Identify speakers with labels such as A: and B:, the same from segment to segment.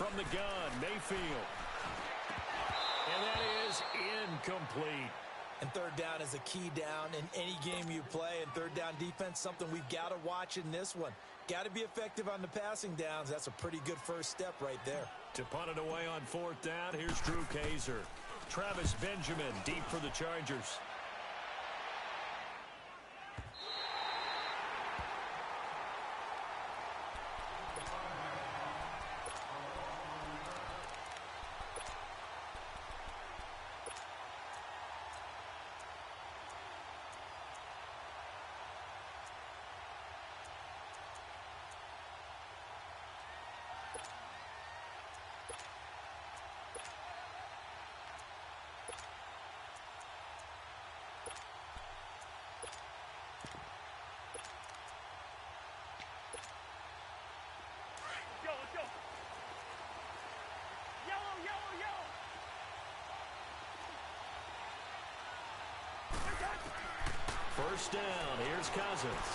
A: from the gun, Mayfield. And that is incomplete.
B: And third down is a key down in any game you play. And third down defense, something we've got to watch in this one. Got to be effective on the passing downs. That's a pretty good first step right there.
A: To punt it away on fourth down, here's Drew Kaiser. Travis Benjamin deep for the Chargers. First down, here's Cousins.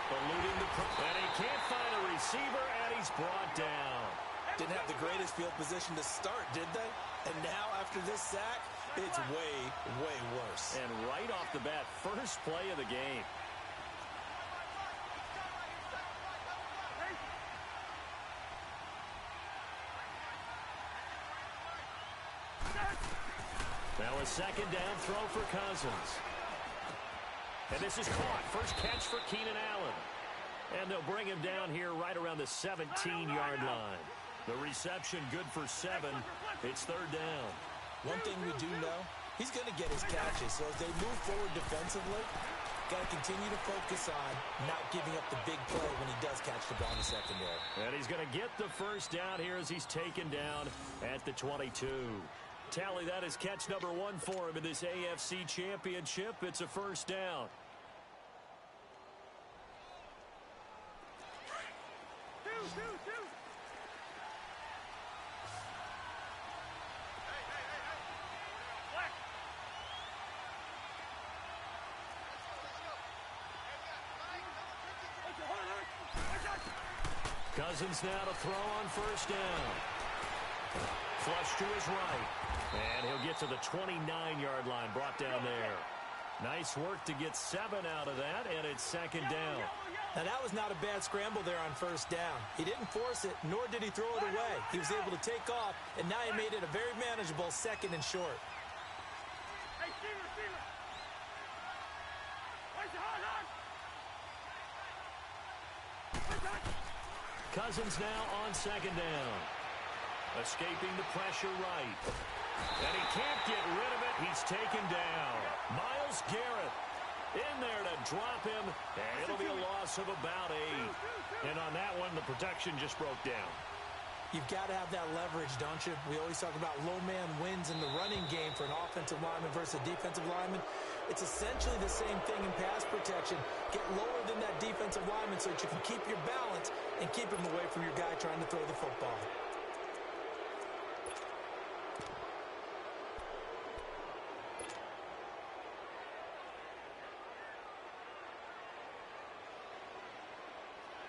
A: Eluding the and he can't find a receiver, and he's brought down.
B: Didn't have the greatest field position to start, did they? And now, after this sack, it's way, way worse.
A: And right off the bat, first play of the game. Now a second down throw for Cousins. And this is caught. First catch for Keenan Allen. And they'll bring him down here right around the 17-yard line. The reception good for 7. It's third down.
B: One thing we do know, he's going to get his catches. So as they move forward defensively, got to continue to focus on not giving up the big play when he does catch the ball in the secondary.
A: And he's going to get the first down here as he's taken down at the 22. Tally, that is catch number 1 for him in this AFC Championship. It's a first down. Cousins now to throw on first down. Flush to his right. And he'll get to the 29-yard line, brought down there. Nice work to get 7 out of that, and it's second down.
B: Now, that was not a bad scramble there on first down. He didn't force it, nor did he throw it away. He was able to take off, and now he made it a very manageable second and short.
A: Cousins now on second down. Escaping the pressure right. And he can't get rid of it. He's taken down. Myles Garrett in there to drop him. And it'll be a loss of about 8. And on that one, the protection just broke down.
B: You've got to have that leverage, don't you? We always talk about low man wins in the running game for an offensive lineman versus a defensive lineman. It's essentially the same thing in pass protection. Get lower than that defensive lineman so that you can keep your balance and keep him away from your guy trying to throw the football.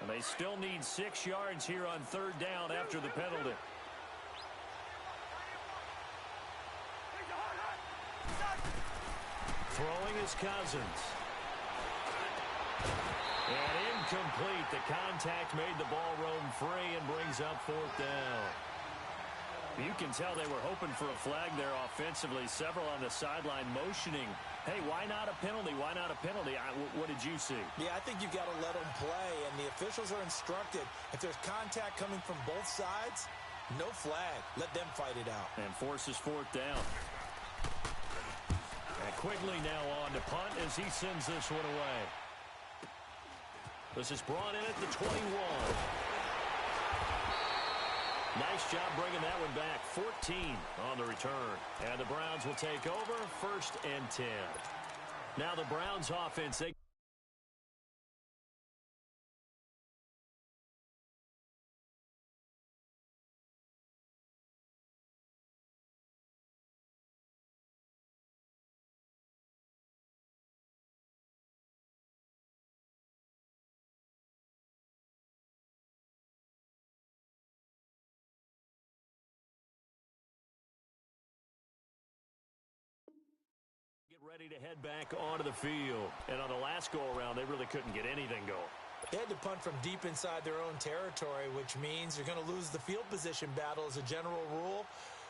A: And they still need 6 yards here on third down after the penalty. Throwing is Cousins. And incomplete. The contact made the ball roam free and brings up fourth down. You can tell they were hoping for a flag there offensively. Several on the sideline motioning. Hey, why not a penalty? Why not a penalty? What did you see?
B: Yeah, I think you've got to let them play, and the officials are instructed. If there's contact coming from both sides, no flag. Let them fight it out.
A: And forces fourth down. And Quigley now on to punt as he sends this one away. This is brought in at the 21. Nice job bringing that one back. 14 on the return. And the Browns will take over, 1st and 10. Now the Browns offense, they ready to head back onto the field. And on the last go-around, they really couldn't get anything going.
B: They had to punt from deep inside their own territory, which means you're going to lose the field position battle as a general rule.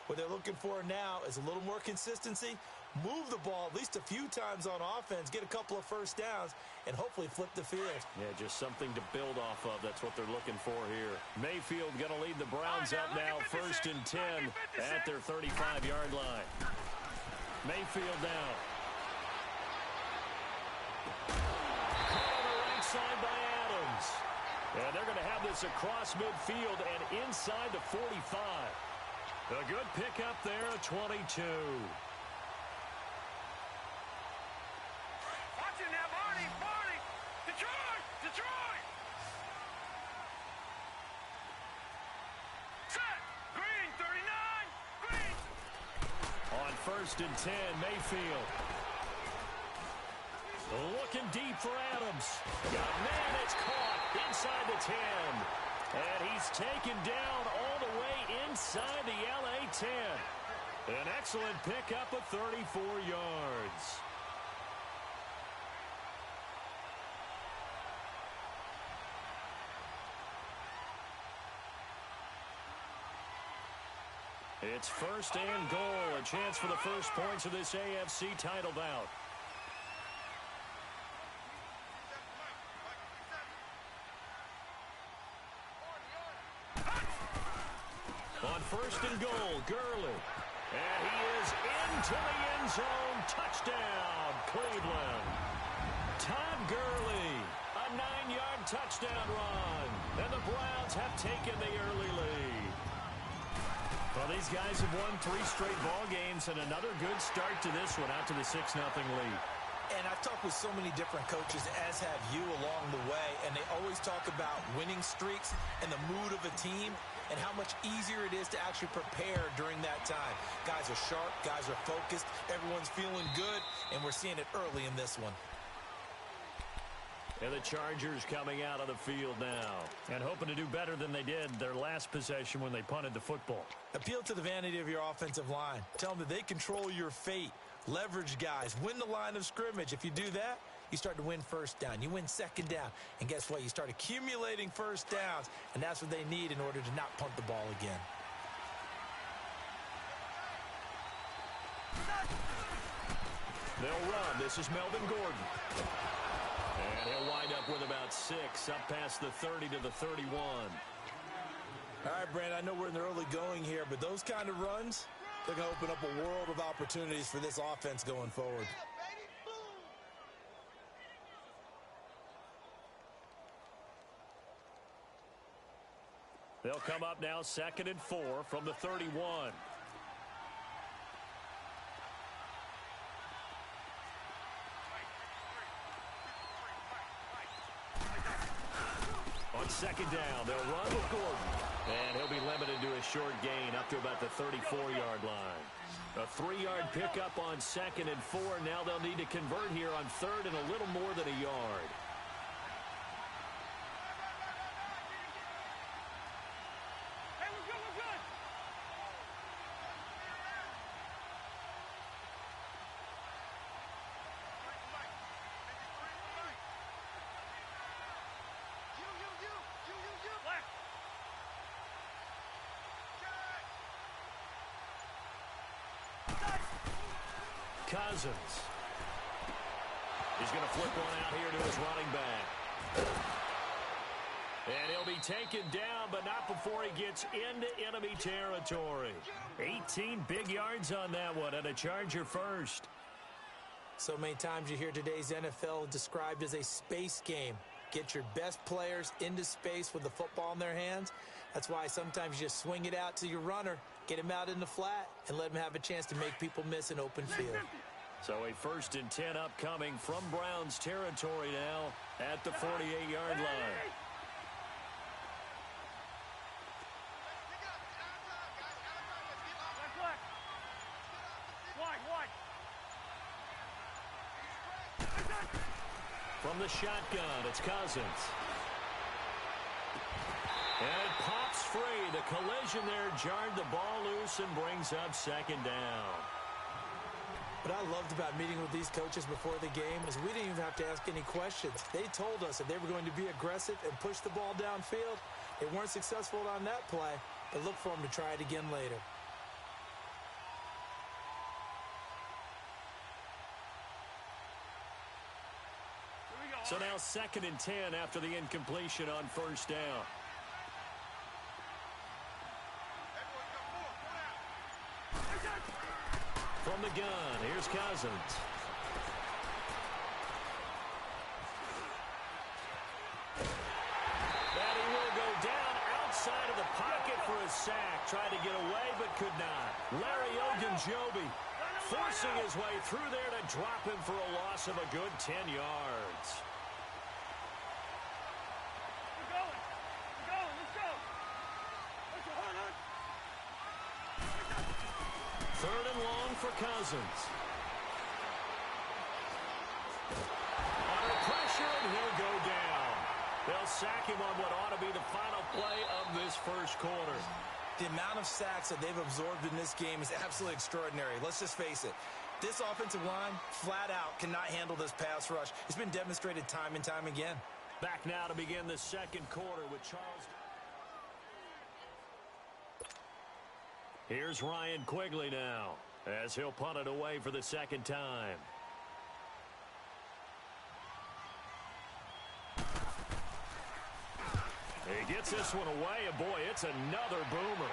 B: What they're looking for now is a little more consistency, move the ball at least a few times on offense, get a couple of first downs, and hopefully flip the field.
A: Yeah, just something to build off of. That's what they're looking for here. Mayfield going to lead the Browns up now, 1st and 10 at their 35-yard line. Mayfield now. Caught on the right side by Adams. And they're going to have this across midfield and inside the 45. A good pickup there, a 22.
C: Watch it now, Barney! Detroit! Set! Green, 39! Green!
A: On 1st and 10, Mayfield. Looking deep for Adams. Man, it's caught inside the 10. And he's taken down all the way inside the LA 10. An excellent pickup of 34 yards. It's 1st and goal. A chance for the first points of this AFC title bout. On 1st and goal, Gurley. And he is into the end zone. Touchdown, Cleveland. Todd Gurley, a 9-yard touchdown run. And the Browns have taken the early lead. Well, these guys have won 3 straight ball games and another good start to this one out to the 6-0 lead.
B: And I've talked with so many different coaches, as have you along the way, and they always talk about winning streaks and the mood of a team and how much easier it is to actually prepare during that time. Guys are sharp, guys are focused, everyone's feeling good, and we're seeing it early in this one.
A: And the Chargers coming out of the field now and hoping to do better than they did their last possession when they punted the football.
B: Appeal to the vanity of your offensive line. Tell them that they control your fate. Leverage guys. Win the line of scrimmage. If you do that, you start to win first down. You win second down. And guess what? You start accumulating first downs, and that's what they need in order to not punt the ball again.
A: They'll run. This is Melvin Gordon. And he'll wind up with about 6 up past the 30 to the 31.
B: All right, Brandon, I know we're in the early going here, but those kind of runs, they're going to open up a world of opportunities for this offense going forward.
A: They'll come up now 2nd and 4 from the 31. On 2nd down, they'll run with Gordon. And he'll be limited to a short gain up to about the 34-yard line. A 3-yard pickup on 2nd and 4. Now they'll need to convert here on 3rd and a little more than a yard. Cousins. He's going to flip one out here to his running back. And he'll be taken down, but not before he gets into enemy territory. 18 big yards on that one, and a Charger first.
B: So many times you hear today's NFL described as a space game. Get your best players into space with the football in their hands. That's why sometimes you just swing it out to your runner, get him out in the flat, and let him have a chance to make people miss an open field.
A: So a 1st and 10 upcoming from Browns territory now at the 48-yard line. From the shotgun, it's Cousins. And it pops free. The collision there jarred the ball loose and brings up 2nd down.
B: What I loved about meeting with these coaches before the game is we didn't even have to ask any questions. They told us that they were going to be aggressive and push the ball downfield. They weren't successful on that play, but look for them to try it again later.
A: So now 2nd and 10 after the incompletion on first down. From the gun, here's Cousins. And he will go down outside of the pocket for a sack. Tried to get away, but could not. Larry Ogunjobi forcing his way through there to drop him for a loss of a good 10 yards. Third and long for Cousins. Under pressure, and he'll go down. They'll sack him on what ought to be the final play of this first quarter.
B: The amount of sacks that they've absorbed in this game is absolutely extraordinary. Let's just face it. This offensive line, flat out, cannot handle this pass rush. It's been demonstrated time and time again.
A: Back now to begin the second quarter with Charles. Here's Ryan Quigley now, as he'll punt it away for the second time. He gets this one away, and boy, it's another boomer.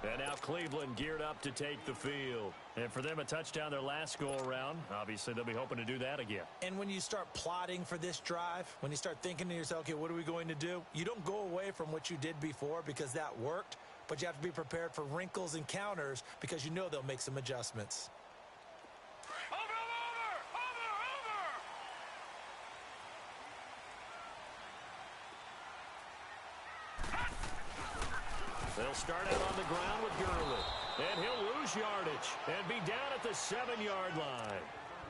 A: And now Cleveland geared up to take the field. And for them, a touchdown their last go-around. Obviously, they'll be hoping to do that again.
B: And when you start plotting for this drive, when you start thinking to yourself, okay, what are we going to do? You don't go away from what you did before because that worked, but you have to be prepared for wrinkles and counters because you know they'll make some adjustments.
A: They'll start out on the ground with Gurley. And he'll lose yardage and be down at the 7-yard line.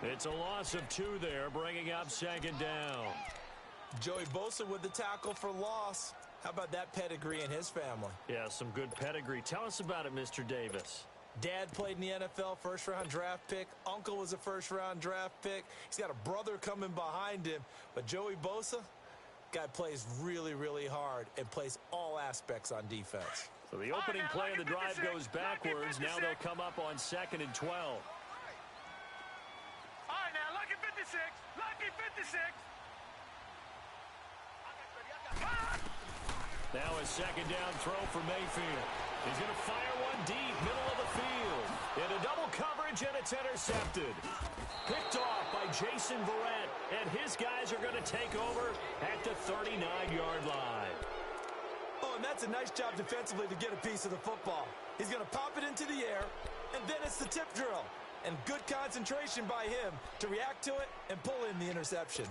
A: It's a loss of 2 there, bringing up second down.
B: Joey Bosa with the tackle for loss. How about that pedigree in his family?
A: Yeah, some good pedigree. Tell us about it, Mr. Davis.
B: Dad played in the NFL, first-round draft pick. Uncle was a first-round draft pick. He's got a brother coming behind him. But Joey Bosa, guy plays really, really hard and plays all aspects on defense.
A: So the opening play of the drive goes backwards. Now they'll come up on 2nd and 12.
C: All right, now, lucky 56. Lucky 56.
A: Now a second down throw for Mayfield. He's going to fire one deep, middle of the field. Into double coverage, and it's intercepted. Picked off by Jason Verrett, and his guys are going to take over at the 39-yard line.
B: Oh, and that's a nice job defensively to get a piece of the football. He's going to pop it into the air, and then it's the tip drill. And good concentration by him to react to it and pull in the interception.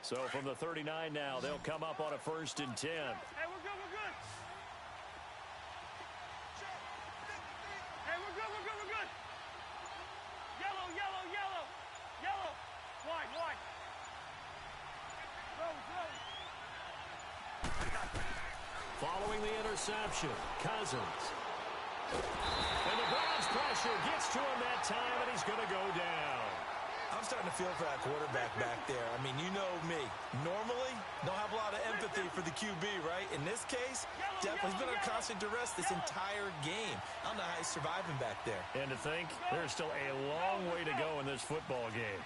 A: So from the 39 now, they'll come up on a 1st and 10.
C: Hey, we're good, we're good. Hey, we're good, we're good, we're good. Yellow, yellow, yellow. Yellow. Wide, wide.
A: Following the interception, Cousins. And the Browns pressure gets to him that time, and he's going to go down.
B: I'm starting to feel for that quarterback back there. I mean, you know me. Normally, don't have a lot of empathy for the QB, right? In this case, definitely he's been under constant duress this entire game. I don't know how he's surviving back there.
A: And to think, there's still a long way to go in this football game.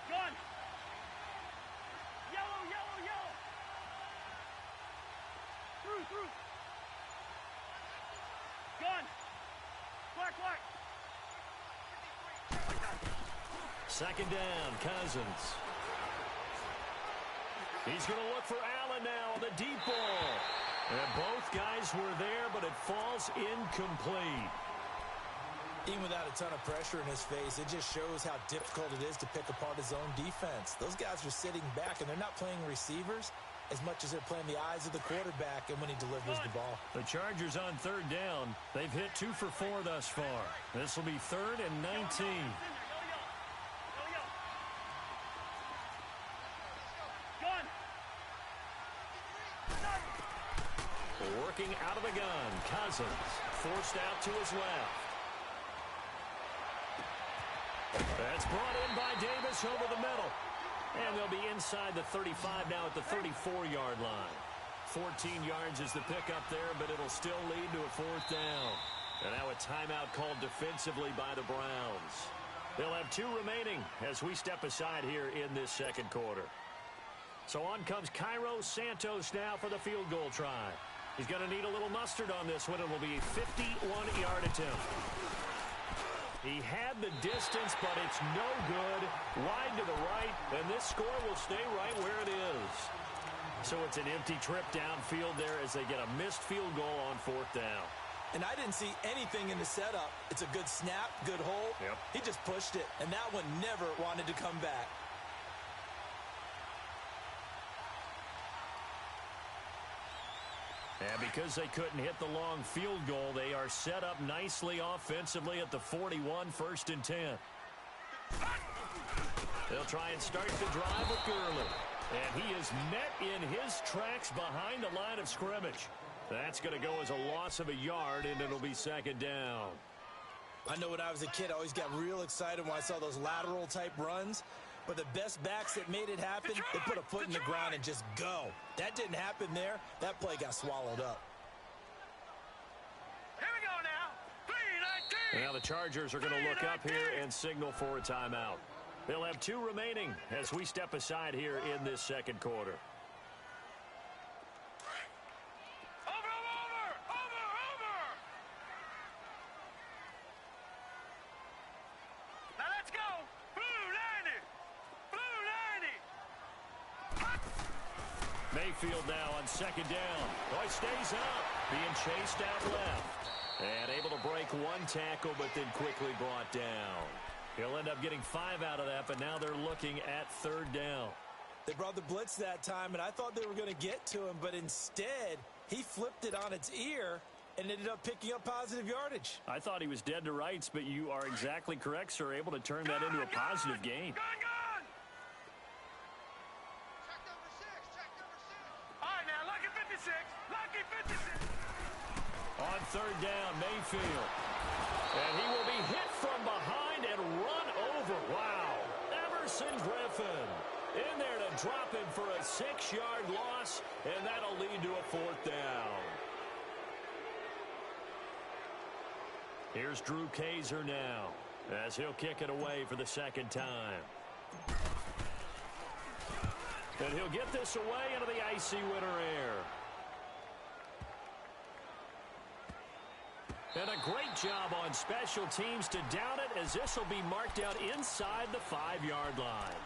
C: Gun. Yellow, yellow, yellow. Through. Gun. Black.
A: Second down, Cousins. He's going to look for Allen now on the deep ball. And both guys were there, but it falls incomplete.
B: Even without a ton of pressure in his face, it just shows how difficult it is to pick apart his own defense. Those guys are sitting back, and they're not playing receivers. as much as they're playing the eyes of the quarterback and when he delivers the ball.
A: The Chargers on third down. They've hit 2 for 4 thus far. This will be 3rd and 19. Working out of the gun. Cousins forced out to his left. That's brought in by Davis over the middle. And they'll be inside the 35 now at the 34-yard line. 14 yards is the pickup there, but it'll still lead to a 4th down. And now a timeout called defensively by the Browns. They'll have 2 remaining as we step aside here in this second quarter. So on comes Cairo Santos now for the field goal try. He's going to need a little mustard on this one. It will be a 51-yard attempt. He had the distance, but it's no good. Wide to the right, and this score will stay right where it is. So it's an empty trip downfield there as they get a missed field goal on 4th down.
B: And I didn't see anything in the setup. It's a good snap, good hole.
A: Yep.
B: He just pushed it, and that one never wanted to come back.
A: And because they couldn't hit the long field goal, they are set up nicely offensively at the 41, 1st and 10. They'll try and start the drive with Gurley. And he is met in his tracks behind the line of scrimmage. That's going to go as a loss of a yard, and it'll be 2nd down.
B: I know when I was a kid, I always got real excited when I saw those lateral-type runs. But the best backs that made it happen, they put a foot in the ground and just go. That didn't happen there. That play got swallowed up.
C: Here we go now. 3-19.
A: Now the Chargers are going to look up here and signal for a timeout. They'll have 2 remaining as we step aside here in this second quarter. Mayfield now on 2nd down. Oh, he stays up, being chased out left. And able to break 1 tackle, but then quickly brought down. He'll end up getting 5 out of that, but now they're looking at 3rd down.
B: They brought the blitz that time, and I thought they were going to get to him, but instead, he flipped it on its ear and ended up picking up positive yardage.
A: I thought he was dead to rights, but you are exactly correct, sir, able to turn that into a positive gain. On 3rd down, Mayfield. And he will be hit from behind and run over. Wow. Emerson Griffin in there to drop him for a 6-yard loss, and that'll lead to a 4th down. Here's Drew Kaiser now as he'll kick it away for the 2nd time. And he'll get this away into the icy winter air. And a great job on special teams to down it, as this will be marked out inside the 5-yard line.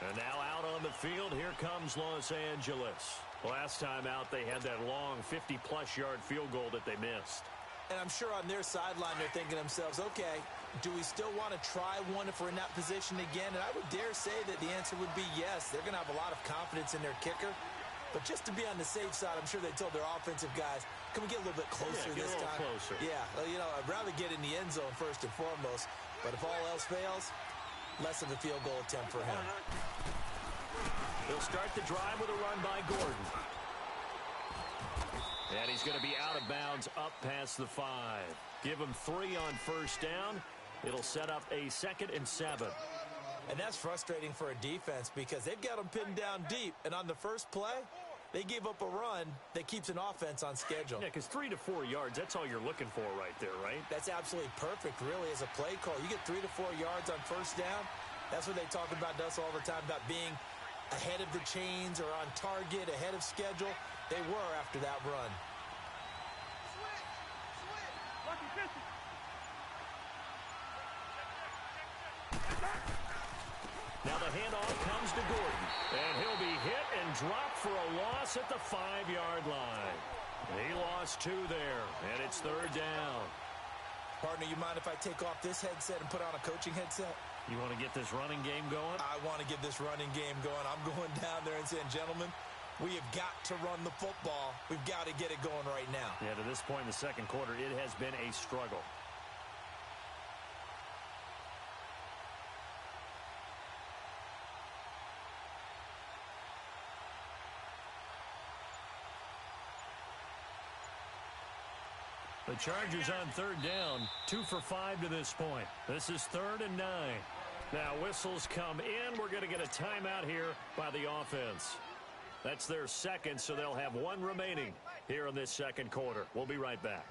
A: And now out on the field, here comes Los Angeles. Last time out, they had that long 50-plus yard field goal that they missed.
B: And I'm sure on their sideline, they're thinking to themselves, okay, do we still want to try one if we're in that position again? And I would dare say that the answer would be yes. They're going to have a lot of confidence in their kicker. But just to be on the safe side, I'm sure they told their offensive guys, can we get a little bit closer this time?
A: Closer.
B: Yeah, well, you know, I'd rather get in the end zone first and foremost. But if all else fails, less of a field goal attempt for him.
A: He'll start the drive with a run by Gordon. And he's going to be out of bounds up past the 5. Give him 3 on 1st down. It'll set up a 2nd and 7.
B: And that's frustrating for a defense because they've got them pinned down deep. And on the first play, they gave up a run that keeps an offense on schedule.
A: Yeah, because 3 to 4 yards, that's all you're looking for right there, right?
B: That's absolutely perfect, really, as a play call. You get 3 to 4 yards on 1st down. That's what they talk about us all the time, about being ahead of the chains or on target, ahead of schedule. They were after that run.
A: Now the handoff comes to Gordon, and he'll be hit and dropped for a loss at the 5-yard line. He lost 2 there, and it's 3rd down.
B: Partner, you mind if I take off this headset and put on a coaching headset?
A: You want to get this running game going?
B: I want to get this running game going. I'm going down there and saying, gentlemen, We have got to run the football. We've got to get it going right now.
A: Yeah, to this point in the second quarter, it has been a struggle. The Chargers on third down, 2 for 5 to this point. This is 3rd and 9. Now whistles come in. We're going to get a timeout here by the offense. That's their second, so they'll have one remaining here in this second quarter. We'll be right back.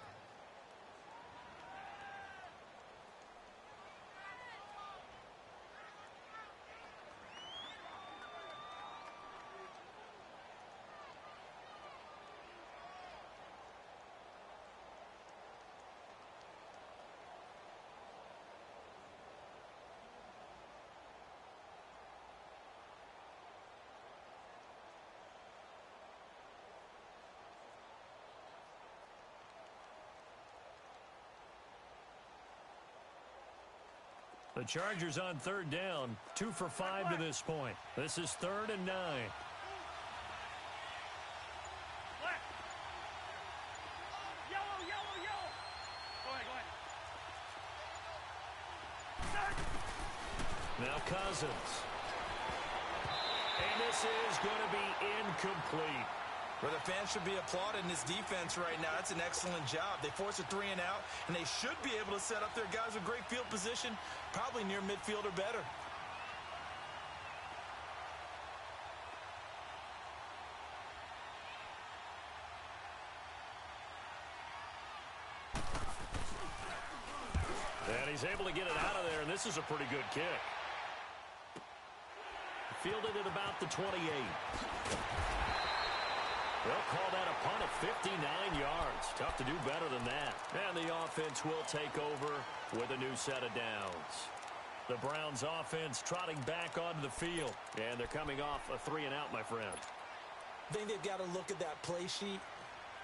A: The Chargers on third down, 2 for 5 to this point. This is 3rd and 9.
C: Left. Yellow, yellow, yellow. Go ahead, go ahead.
A: Now Cousins. And this is going to be incomplete.
B: Where the fans should be applauding this defense right now. That's an excellent job. They force a 3 and out, and they should be able to set up their guys with great field position, probably near midfield or better.
A: And he's able to get it out of there, and this is a pretty good kick. Fielded at about the 28. They'll call that a punt of 59 yards. Tough to do better than that. And the offense will take over with a new set of downs. The Browns offense trotting back onto the field. And they're coming off a 3 and out, my friend.
B: I think they've got to look at that play sheet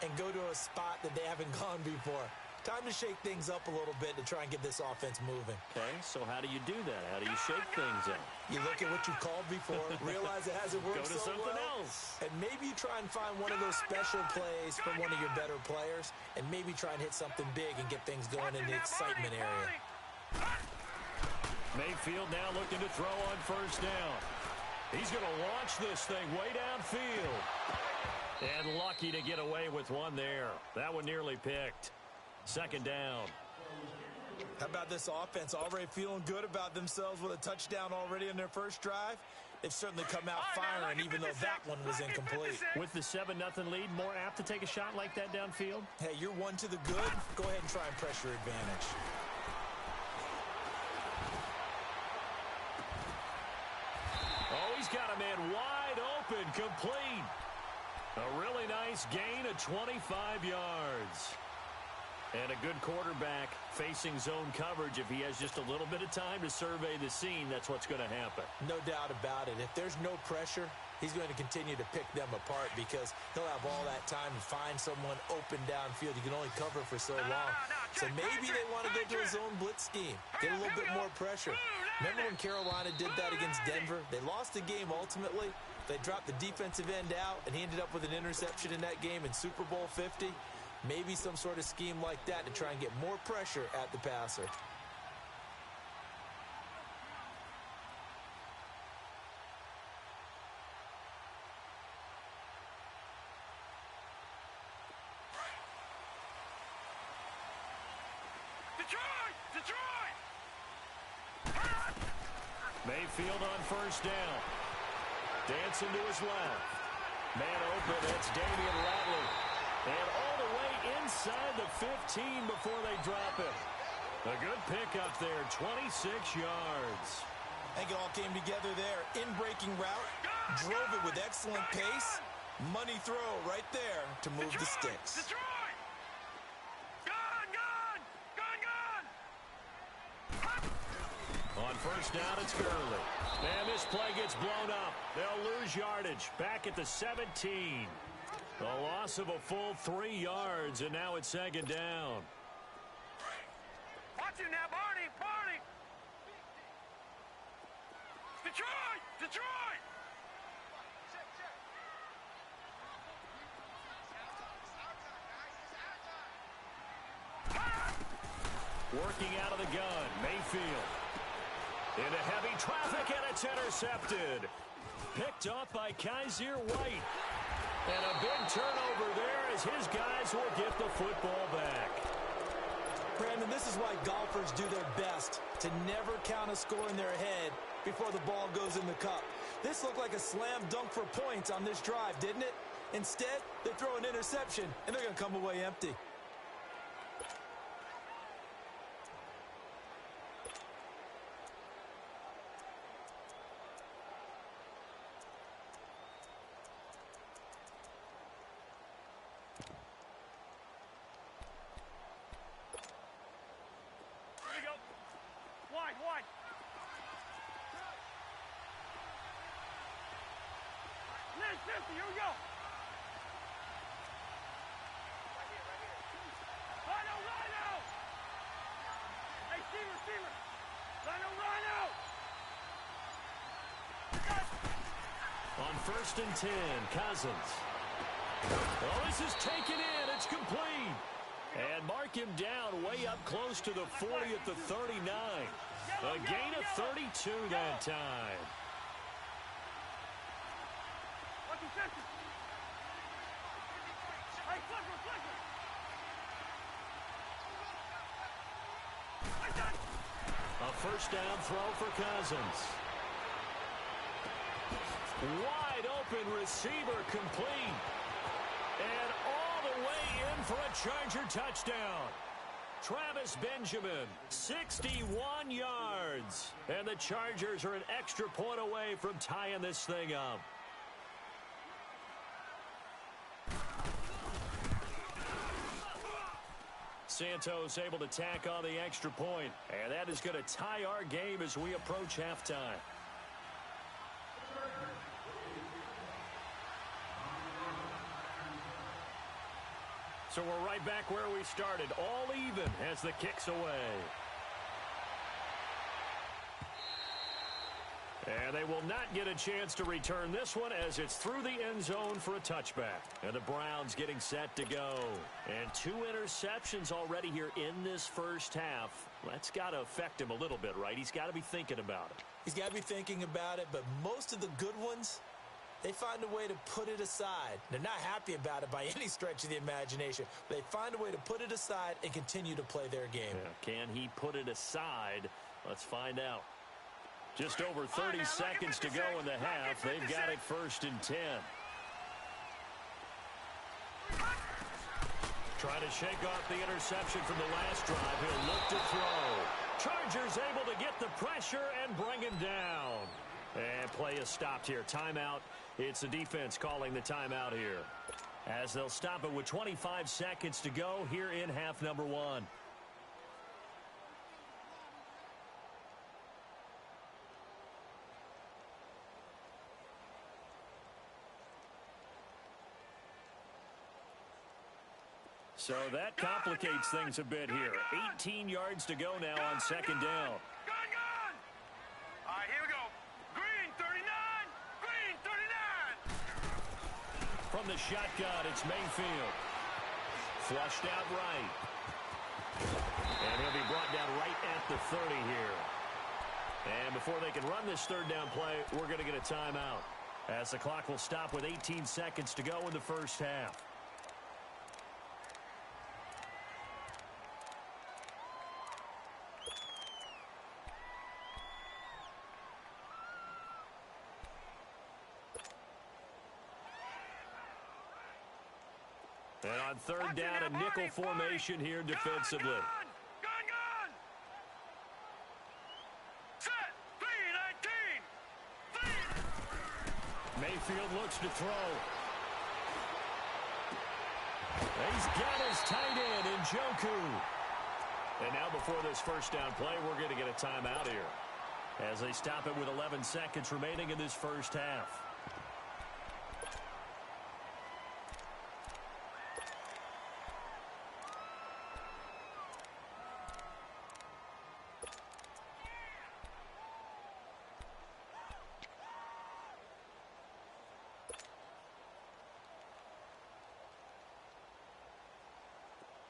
B: and go to a spot that they haven't gone before. Time to shake things up a little bit to try and get this offense moving.
A: Okay, so how do you do that? How do you shake things up?
B: You look at what you called before, realize it hasn't worked
A: Go to
B: so
A: something
B: well,
A: else.
B: and maybe you try and find one of those special plays from one of your better players, and maybe try and hit something big and get things going in the excitement area.
A: Mayfield now looking to throw on first down. He's going to launch this thing way downfield. And lucky to get away with one there. That one nearly picked. Second down.
B: How about this offense already feeling good about themselves with a touchdown already in their first drive? They've certainly come out firing, even though that one was incomplete.
A: With the 7-0 lead, more apt to take a shot like that downfield?
B: Hey, you're one to the good. Go ahead and try and press your advantage.
A: Oh, he's got a man wide open, complete. A really nice gain of 25 yards. And a good quarterback facing zone coverage. If he has just a little bit of time to survey the scene, that's what's going to happen.
B: No doubt about it. If there's no pressure, he's going to continue to pick them apart because he'll have all that time to find someone open downfield. You can only cover for so long. So maybe they want to go to a zone blitz scheme, get a little bit more pressure. Remember when Carolina did that against Denver? They lost the game ultimately. They dropped the defensive end out, and he ended up with an interception in that game in Super Bowl 50. Maybe some sort of scheme like that to try and get more pressure at the passer.
C: Detroit! Detroit!
A: Mayfield on first down. Dancing to his left. Man open, it's Damian Ratley. And all the way inside the 15 before they drop it. A good pickup there, 26 yards.
B: I think it all came together there. In-breaking route, drove it with excellent pace. Money throw right there to move the sticks.
C: Detroit! Gone, gone! Gone, gone!
A: On first down, it's Gurley. And this play gets blown up. They'll lose yardage back at the 17. A loss of a full 3 yards, and now it's second down.
C: Watch him now, Barney! Barney! Detroit! Detroit!
A: Working out of the gun, Mayfield. Into heavy traffic, and it's intercepted. Picked off by Kaiser White. And a big turnover there as his guys will get the football back.
B: Brandon, this is why golfers do their best to never count a score in their head before the ball goes in the cup. This looked like a slam dunk for points on this drive, didn't it? Instead, they throw an interception, and they're going to come away empty.
C: Wide. Liz, 50, here we go. Right here. Rhino! Hey, receiver. Rhino!
A: On 1st and 10, Cousins. Oh, this is taken in. It's complete. And mark him down way up close to the 40 at the 39. A gain of 32 that time.
C: Hey, flipper.
A: A first down throw for Cousins. Wide open receiver complete. And all the way in for a Charger touchdown. Travis Benjamin, 61 yards. And the Chargers are an extra point away from tying this thing up. Santos able to tack on the extra point. And that is going to tie our game as we approach halftime. So we're right back where we started, all even as the kick's away. And they will not get a chance to return this one as it's through the end zone for a touchback. And the Browns getting set to go. And 2 interceptions already here in this first half. That's got to affect him a little bit, right? He's got to be thinking about it.
B: He's got to be thinking about it, but most of the good ones, they find a way to put it aside. They're not happy about it by any stretch of the imagination. But they find a way to put it aside and continue to play their game.
A: Yeah, can he put it aside? Let's find out. Just over 30 seconds to go in the half. They've got it 1st and 10. Trying to shake off the interception from the last drive. He'll look to throw. Chargers able to get the pressure and bring him down. And play is stopped here. Timeout. It's the defense calling the timeout here. As they'll stop it with 25 seconds to go here in half number 1. So that complicates things a bit here. 18 yards to go now on 2nd down.
C: Gun! All right, here we go. Green 39! Green 39!
A: From the shotgun, it's Mayfield. Flushed out right. And he'll be brought down right at the 30 here. And before they can run this 3rd down play, we're going to get a timeout. As the clock will stop with 18 seconds to go in the first half. And on 3rd down, a nickel formation here defensively.
C: Gun! Set! 3-19!
A: Mayfield looks to throw. He's got his tight end in Njoku. And now before this 1st down play, we're going to get a timeout here. As they stop it with 11 seconds remaining in this first half.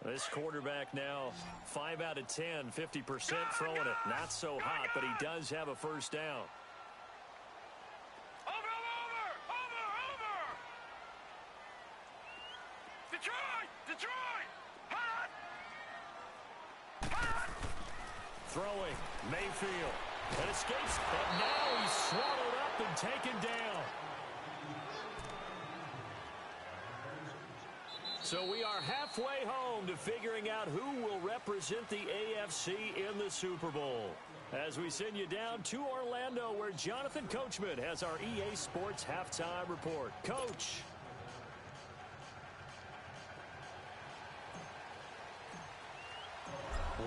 A: This quarterback now 5 out of 10, 50% throwing it. Not so hot, but he does have a first down.
C: Detroit! Hot! Hot!
A: Throwing, Mayfield. And escapes, and now he's swallowed up and taken down. So we are halfway home to figuring out who will represent the AFC in the Super Bowl. As we send you down to Orlando, where Jonathan Coachman has our EA Sports Halftime Report. Coach.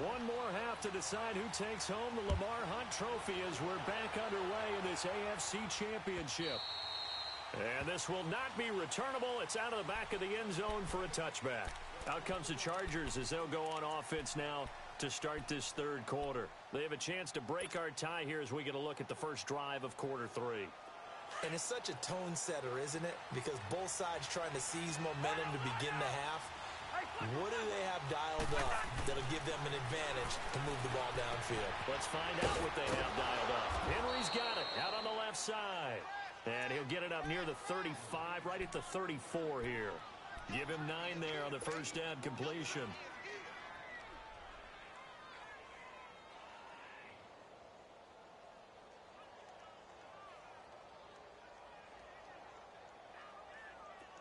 A: One more half to decide who takes home the Lamar Hunt Trophy as we're back underway in this AFC Championship. And this will not be returnable. It's out of the back of the end zone for a touchback. Out comes the Chargers as they'll go on offense now to start this third quarter. They have a chance to break our tie here as we get a look at the first drive of quarter three.
B: And it's such a tone setter, isn't it? Because both sides trying to seize momentum to begin the half. What do they have dialed up that'll give them an advantage to move the ball downfield?
A: Let's find out what they have dialed up. Henry's got it out on the left side. And he'll get it up near the 35, right at the 34 here. Give him 9 there on the first down completion.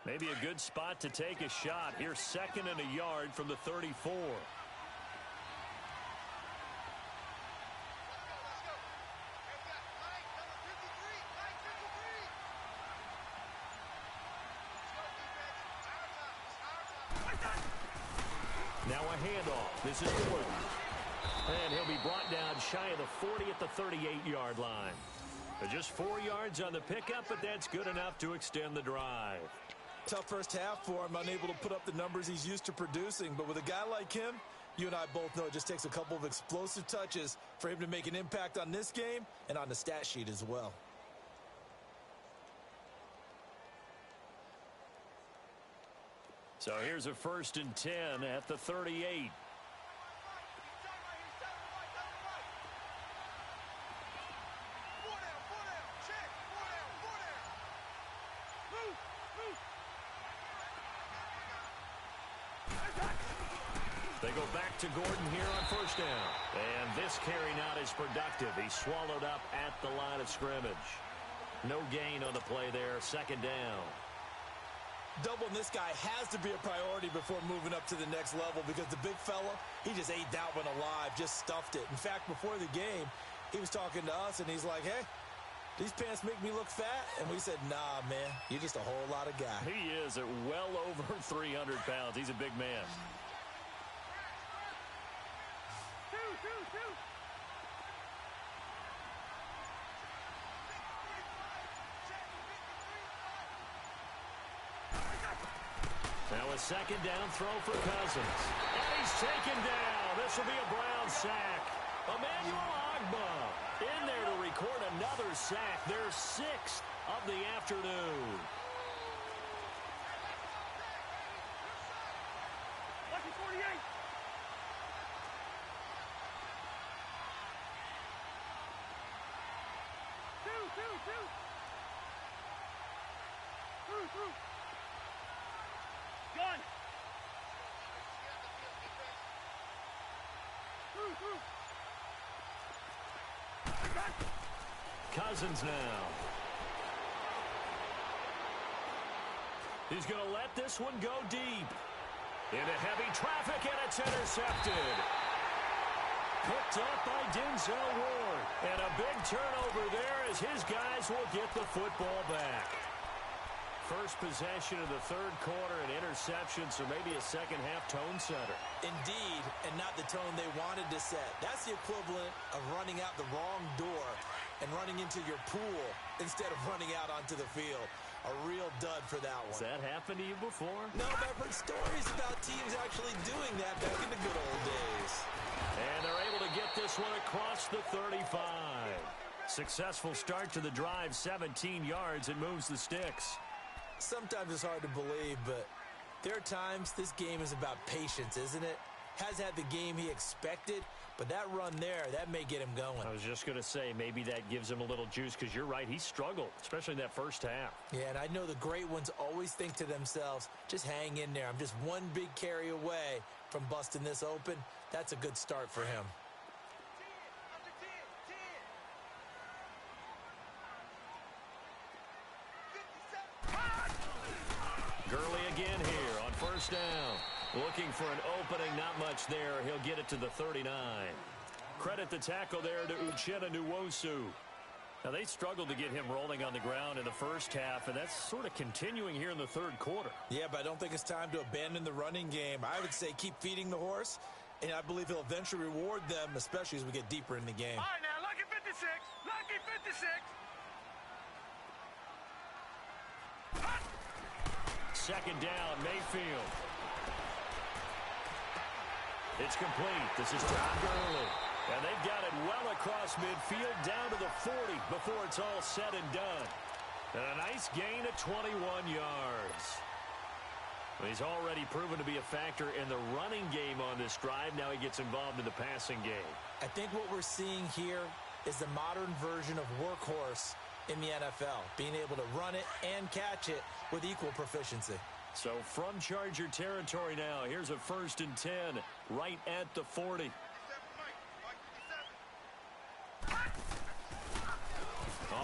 A: Maybe a good spot to take a shot. Here's 2nd and a yard from the 34. Now a handoff. This is Gordon. And he'll be brought down shy of the 40 at the 38-yard line. Just 4 yards on the pickup, but that's good enough to extend the drive.
B: Tough first half for him, unable to put up the numbers he's used to producing. But with a guy like him, you and I both know it just takes a couple of explosive touches for him to make an impact on this game and on the stat sheet as well.
A: So here's a 1st and 10 at the 38. They go back to Gordon here on first down. And this carry not as productive. He's swallowed up at the line of scrimmage. No gain on the play there. 2nd down.
B: Doubling this guy has to be a priority before moving up to the next level because the big fella, he just ate that one alive, just stuffed it. In fact, before the game, he was talking to us, and he's like, hey, these pants make me look fat. And we said, nah, man, you're just a whole lot of guy.
A: He is at well over 300 pounds. He's a big man. Now a 2nd down throw for Cousins. And he's taken down. This will be a Brown sack. Emmanuel Ogbah in there to record another sack. Their 6th of the afternoon.
C: Lucky 48. Two. Gun.
A: Cousins now. He's going to let this one go deep. Into heavy traffic, and it's intercepted. Picked up by Denzel Ward. And a big turnover there as his guys will get the football back. First possession of the third quarter, an interception, so maybe a second-half tone setter.
B: Indeed, and not the tone they wanted to set. That's the equivalent of running out the wrong door and running into your pool instead of running out onto the field. A real dud for that one.
A: Has that happened to you before?
B: No, but I've heard stories about teams actually doing that back in the good old days.
A: And they're able to get this one across the 35. Successful start to the drive, 17 yards, and moves the sticks.
B: Sometimes it's hard to believe, but There are times this game is about patience, isn't it? Has had the game he expected, but that run there, that may get him going.
A: I was just going to say, maybe that gives him a little juice, because you're right, he struggled, especially in that first half.
B: Yeah, and I know the great ones always think to themselves, just hang in there. I'm just one big carry away from busting this open. That's a good start for him.
A: Gurley again here on first down. Looking for an opening, not much there. He'll get it to the 39. Credit the tackle there to Logeezy027. Now, they struggled to get him rolling on the ground in the first half, and that's sort of continuing here in the third quarter.
B: Yeah, but I don't think it's time to abandon the running game. I would say keep feeding the horse, and I believe he'll eventually reward them, especially as we get deeper in the game.
C: All right, now, lucky 56. Lucky 56.
A: Second down, Mayfield. It's complete. This is Todd Gurley. And they've got it well across midfield down to the 40 before it's all said and done. And a nice gain of 21 yards. Well, he's already proven to be a factor in the running game on this drive. Now he gets involved in the passing game.
B: I think what we're seeing here is the modern version of workhorse in the NFL, being able to run it and catch it with equal proficiency.
A: So from Charger territory now, here's a 1st and 10 right at the 40.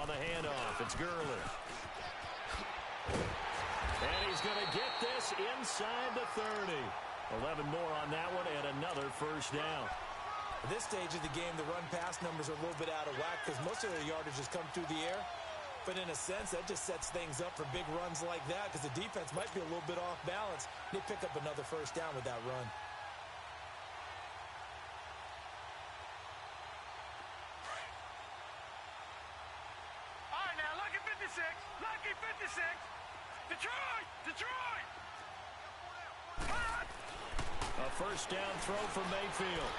A: On the handoff, it's Gurley. And he's going to get this inside the 30. 11 more on that one and another first down.
B: At this stage of the game, the run-pass numbers are a little bit out of whack because most of their yardage has come through the air. But in a sense, that just sets things up for big runs like that because the defense might be a little bit off balance. They pick up another first down with that run.
C: All right, now, lucky 56. Lucky 56. Detroit! Detroit!
A: A first down throw for Mayfield.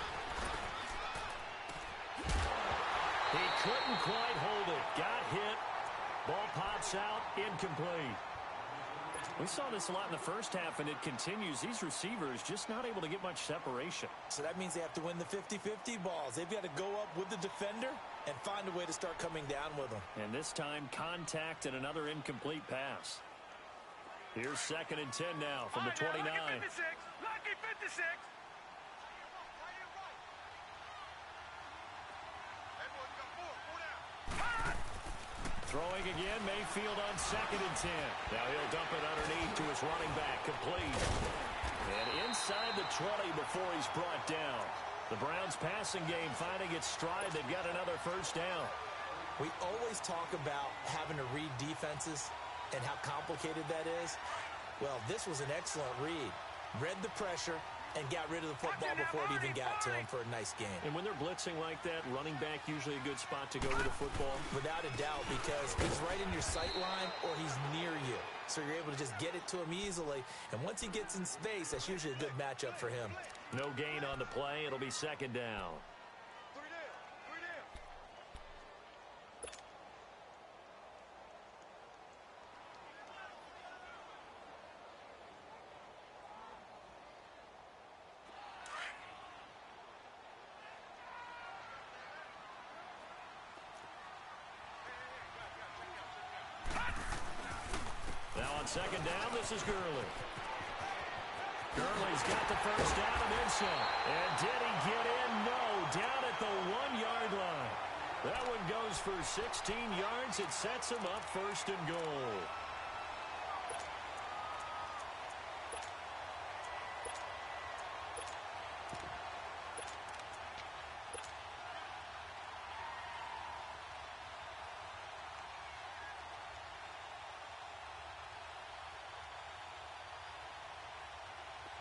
A: He couldn't quite hold it. Got hit. Ball pops out, incomplete. We saw this a lot in the first half, and it continues. These receivers just not able to get much separation.
B: So that means they have to win the 50-50 balls. They've got to go up with the defender and find a way to start coming down with them.
A: And this time, contact and another incomplete pass. Here's 2nd and 10 now from the 29.
C: Lucky 56. Lucky 56.
A: Throwing again, Mayfield on 2nd and 10. Now he'll dump it underneath to his running back, complete. And inside the 20 before he's brought down. The Browns' passing game finding its stride. They've got another first down.
B: We always talk about having to read defenses and how complicated that is. Well, this was an excellent read. Read the pressure and got rid of the football before it even got to him for a nice game.
A: And when they're blitzing like that, running back usually a good spot to go with the football?
B: Without a doubt, because he's right in your sight line or he's near you. So you're able to just get it to him easily. And once he gets in space, that's usually a good matchup for him.
A: No gain on the play. It'll be 2nd down. Now on 2nd down, this is Gurley. Gurley's got the first down and then some. And did he get in? No. Down at the 1-yard line. That one goes for 16 yards. It sets him up 1st and goal.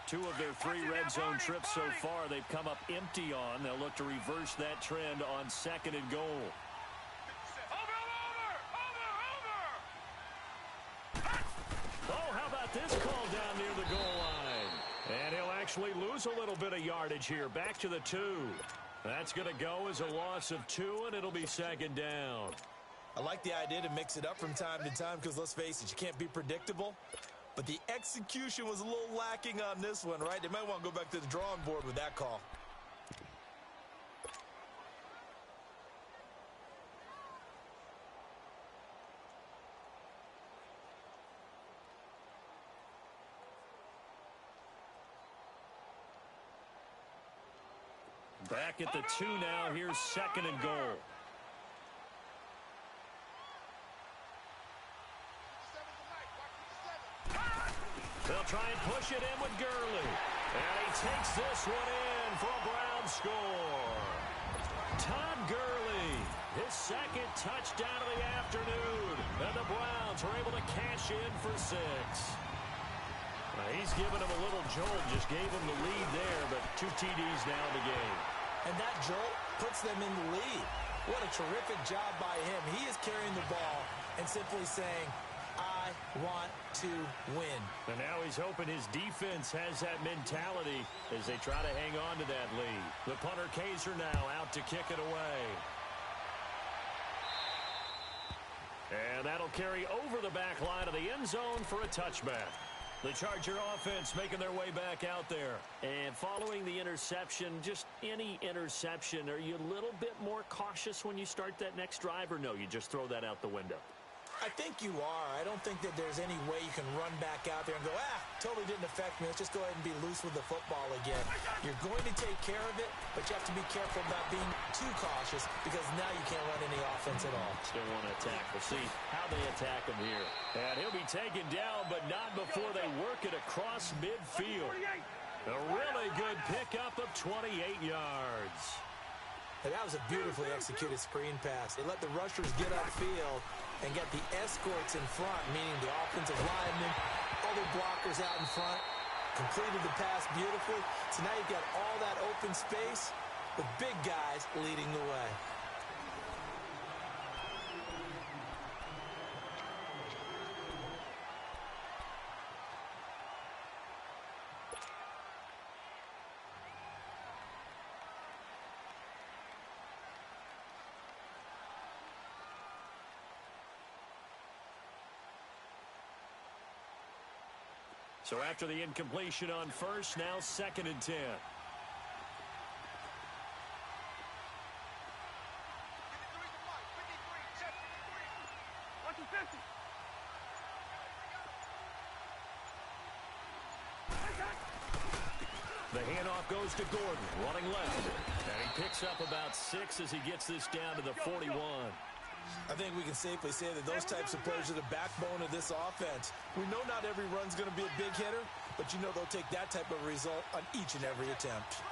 A: Two of their 3 red zone trips so far, they've come up empty on. They'll look to reverse that trend on 2nd and goal. Oh, how about this call down near the goal line? And he'll actually lose a little bit of yardage here. Back to the 2. That's going to go as a loss of 2, and it'll be 2nd down.
B: I like the idea to mix it up from time to time because, let's face it, you can't be predictable. But the execution was a little lacking on this one, right? They might want to go back to the drawing board with that call.
A: Back at the 2 now. Here's 2nd and goal. They'll try and push it in with Gurley. And he takes this one in for a Brown score. Todd Gurley, his 2nd touchdown of the afternoon. And the Browns are able to cash in for 6. He's given him a little jolt, just gave him the lead there, but 2 TDs now in the game.
B: And that jolt puts them in the lead. What a terrific job by him. He is carrying the ball and simply saying, I want to win.
A: And now he's hoping his defense has that mentality as they try to hang on to that lead. The punter Kaiser now out to kick it away. And that'll carry over the back line of the end zone for a touchback. The Charger offense making their way back out there. And following the interception, just any interception, are you a little bit more cautious when you start that next drive, or no, you just throw that out the window?
B: I think you are. I don't think that there's any way you can run back out there and go, totally didn't affect me. Let's just go ahead and be loose with the football again. You're going to take care of it, but you have to be careful about being too cautious because now you can't run any offense at all.
A: Still want to attack. We'll see how they attack him here. And he'll be taken down, but not before they work it across midfield. A really good pickup of 28 yards.
B: And that was a beautifully executed screen pass. They let the rushers get upfield and get the escorts in front, meaning the offensive linemen, other blockers out in front, completed the pass beautifully. So now you've got all that open space with big guys leading the way.
A: So after the incompletion on first, now 2nd and 10. The handoff goes to Gordon, running left. And he picks up about 6 as he gets this down to the 41.
B: I think we can safely say that those types of players are the backbone of this offense. We know not every run's going to be a big hitter, but you know they'll take that type of result on each and every attempt.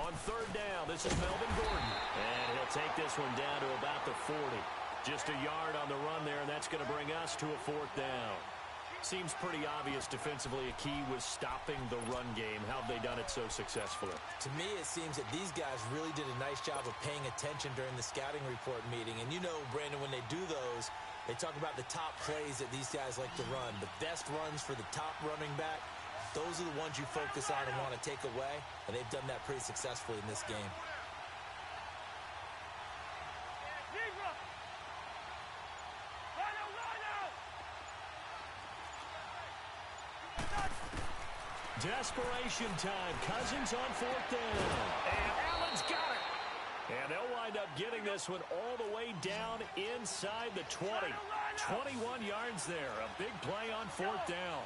A: On 3rd down, this is Melvin Gordon. And he'll take this one down to about the 40. Just a yard on the run there, and that's going to bring us to a 4th down. Seems pretty obvious defensively a key was stopping the run game. How have they done it so successfully?
B: To me, it seems that these guys really did a nice job of paying attention during the scouting report meeting. And you know, Brandon, when they do those, they talk about the top plays that these guys like to run. The best runs for the top running back. Those are the ones you focus on and want to take away, and they've done that pretty successfully in this game.
A: Desperation time. Cousins on 4th down. And Allen's got it. And they'll wind up getting this one all the way down inside the 20. 21 yards there. A big play on 4th down.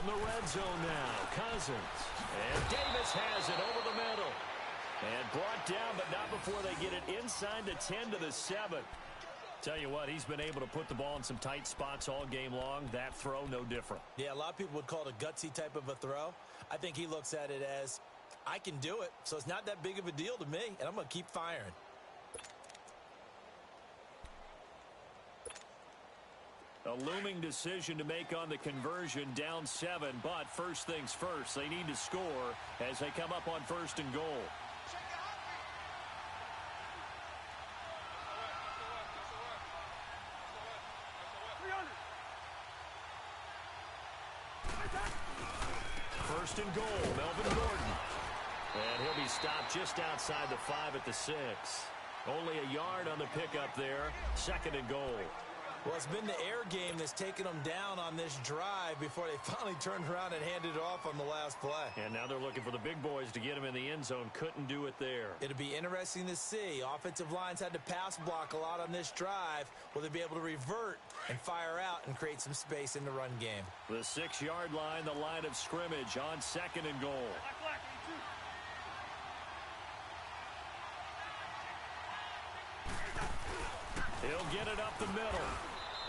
A: From the red zone now, Cousins. And Davis has it over the middle. And brought down, but not before they get it inside the 10 to the 7. Tell you what, he's been able to put the ball in some tight spots all game long. That throw, no different.
B: Yeah, a lot of people would call it a gutsy type of a throw. I think he looks at it as, I can do it, so it's not that big of a deal to me, and I'm going to keep firing.
A: A looming decision to make on the conversion, down 7, but first things first, they need to score as they come up on 1st and goal. First and goal, Melvin Gordon. And he'll be stopped just outside the 5 at the 6. Only a yard on the pickup there, 2nd and goal.
B: Well, it's been the air game that's taken them down on this drive before they finally turned around and handed it off on the last play.
A: And now they're looking for the big boys to get him in the end zone. Couldn't do it there.
B: It'll be interesting to see. Offensive lines had to pass block a lot on this drive. Will they be able to revert and fire out and create some space in the run game?
A: The 6-yard line, the line of scrimmage on 2nd and goal. He'll get it up the middle.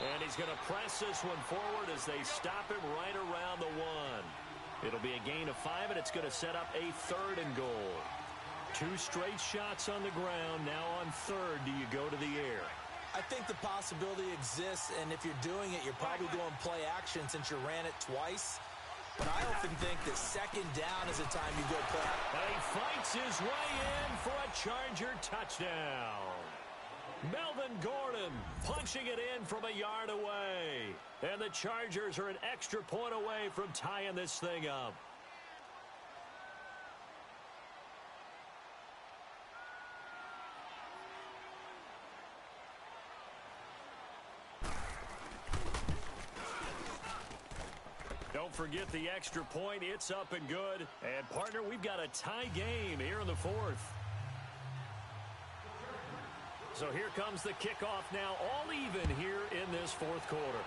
A: And he's going to press this one forward as they stop him right around the 1. It'll be a gain of 5, and it's going to set up a 3rd and goal. 2 straight shots on the ground. Now on 3rd, do you go to the air?
B: I think the possibility exists, and if you're doing it, you're probably going play action since you ran it twice. But I often think that 2nd down is the time you go play action.
A: And he fights his way in for a Charger touchdown. Melvin Gordon punching it in from a yard away. And the Chargers are an extra point away from tying this thing up. Don't forget the extra point. It's up and good. And, partner, we've got a tie game here in the 4th. So here comes the kickoff now, all even here in this 4th quarter.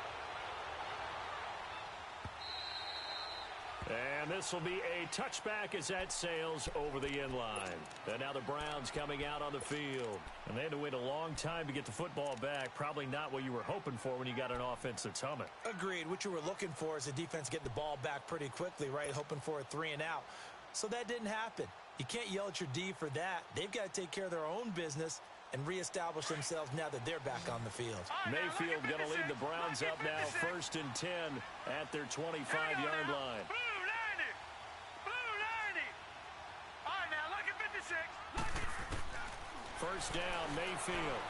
A: And this will be a touchback as that sails over the end line. And now the Browns coming out on the field. And they had to wait a long time to get the football back. Probably not what you were hoping for when you got an offense that's humming.
B: Agreed. What you were looking for is the defense getting the ball back pretty quickly, right? Hoping for a 3 and out. So that didn't happen. You can't yell at your D for that. They've got to take care of their own business and reestablish themselves now that they're back on the field.
A: Mayfield going to lead the Browns up now, 1st and 10 at their 25-yard line.
C: Blue 90. Blue 90. All right, now, look at 56.
A: First down, Mayfield.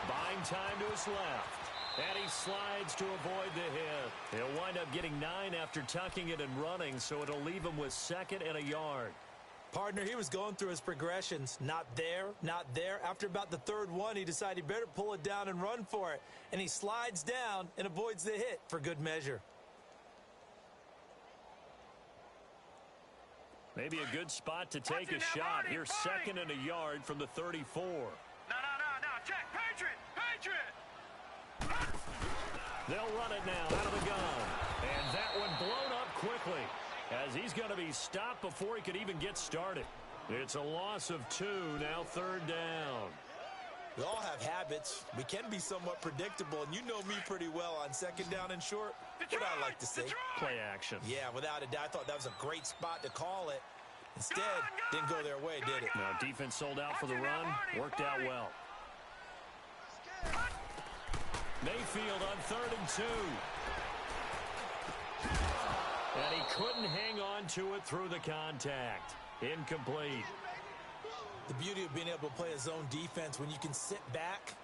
A: Buying time to his left. And he slides to avoid the hit. He'll wind up getting 9 after tucking it and running, so it'll leave him with 2nd and a yard.
B: Partner, he was going through his progressions. Not there, not there. After about the 3rd one, he decided he better pull it down and run for it. And he slides down and avoids the hit for good measure.
A: Maybe a good spot to take a shot. Here's 2nd and a yard from the 34.
C: No. Check. Patriot.
A: They'll run it now out of the gun. And that one blown up quickly, as he's going to be stopped before he could even get started. It's a loss of 2, now 3rd down.
B: We all have habits. We can be somewhat predictable, and you know me pretty well on 2nd down and short. What I like to say.
A: Play action.
B: Yeah, without a doubt. I thought that was a great spot to call it. Instead, didn't go their way, did it?
A: No, defense sold out for the run. Worked out well. Mayfield on 3rd and 2. And he couldn't hang on to it through the contact. Incomplete.
B: The beauty of being able to play a zone defense when you can sit back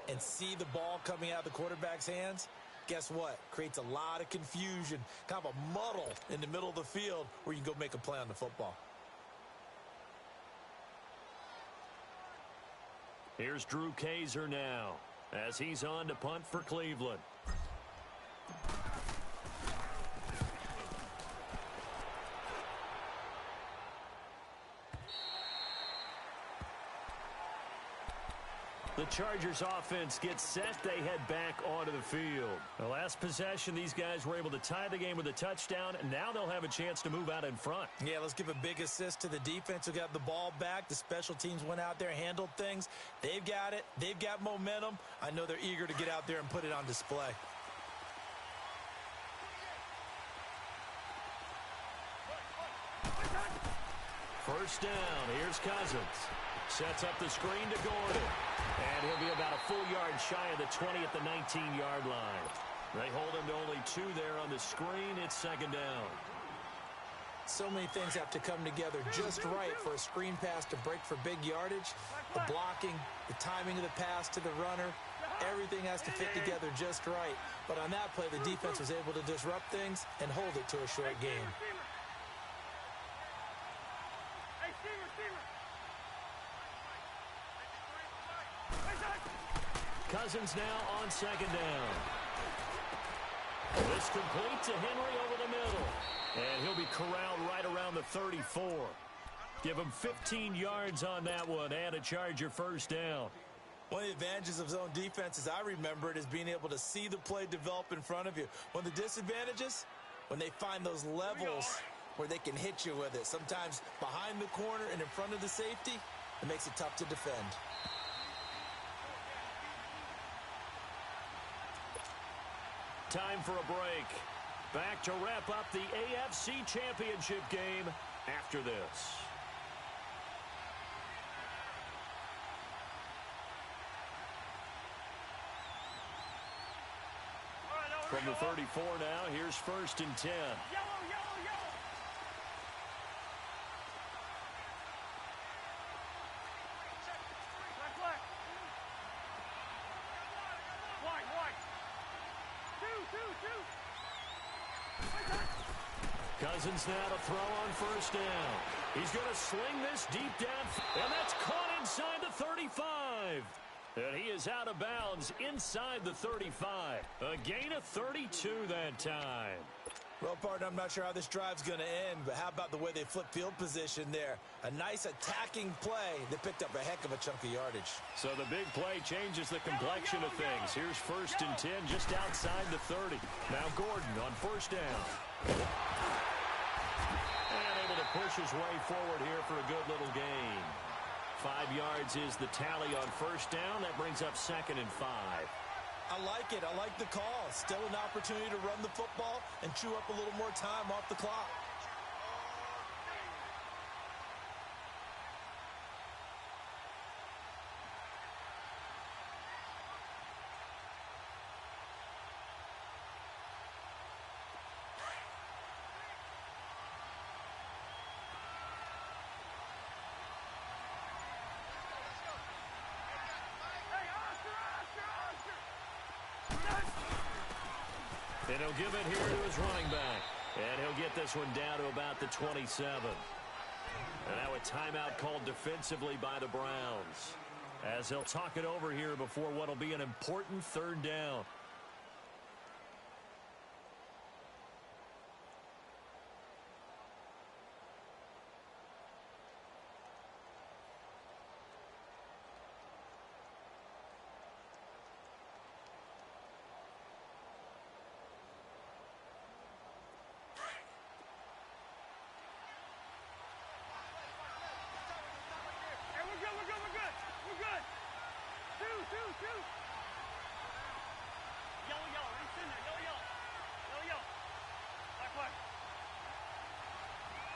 B: and see the ball coming out of the quarterback's hands, guess what? Creates a lot of confusion, kind of a muddle in the middle of the field where you can go make a play on the football.
A: Here's Drew Kaiser now as he's on to punt for Cleveland. The Chargers offense gets set. They head back onto the field. The last possession, these guys were able to tie the game with a touchdown, and now they'll have a chance to move out in front.
B: Yeah, let's give a big assist to the defense who got the ball back. The special teams went out there, handled things. They've got it. They've got momentum. I know they're eager to get out there and put it on display.
A: First down. Here's Cousins. Sets up the screen to Gordon. And he'll be about a full yard shy of the 20 at the 19-yard line. They hold him to only 2 there on the screen. It's second down.
B: So many things have to come together just right for a screen pass to break for big yardage. The blocking, the timing of the pass to the runner, everything has to fit together just right. But on that play, the defense was able to disrupt things and hold it to a short game.
A: Cousins now on second down. This complete to Henry over the middle. And he'll be corralled right around the 34. Give him 15 yards on that one and a Charger first down.
B: One of the advantages of zone defense, as I remember it, is being able to see the play develop in front of you. One of the disadvantages, when they find those levels where they can hit you with it. Sometimes behind the corner and in front of the safety, it makes it tough to defend.
A: Time for a break. Back to wrap up the AFC Championship game after this. From the 34 now, here's first and 10.
C: Yellow, yellow, yellow. Black, black. White, white. Two.
A: Cousins now to throw on first down. He's going to sling this deep down, and that's caught inside the 35. And he is out of bounds inside the 35. A gain of 32 that time.
B: Well, partner, I'm not sure how this drive's going to end, but how about the way they flip field position there? A nice attacking play that picked up a heck of a chunk of yardage.
A: So the big play changes the complexion of things. Here's first and 10 just outside the 30. Now Gordon on first down. And able to push his way forward here for a good little gain. 5 yards is the tally on first down. That brings up second and 5.
B: I like it. I like the call. Still an opportunity to run the football and chew up a little more time off the clock.
A: And he'll give it here to his running back. And he'll get this one down to about the 27. And now a timeout called defensively by the Browns, as they'll talk it over here before what will be an important third down.
C: We're good. Two. Yellow, reach in there. Yellow. Black.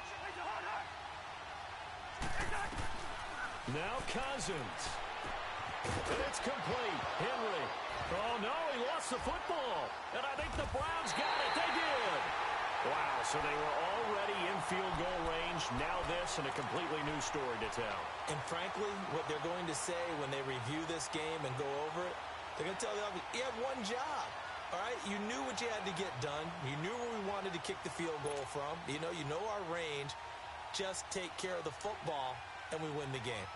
C: It's a hard.
A: Now Cousins. And it's complete. Henry. Oh, no, he lost the football. And I think the Browns got it. They did. Wow, so they were already in field goal range. Now this and a completely new story to tell.
B: And frankly, what they're going to say when they review this game and go over it, they're going to tell the offense, you had one job. All right, you knew what you had to get done. You knew where we wanted to kick the field goal from. You know our range. Just take care of the football, and we win the game.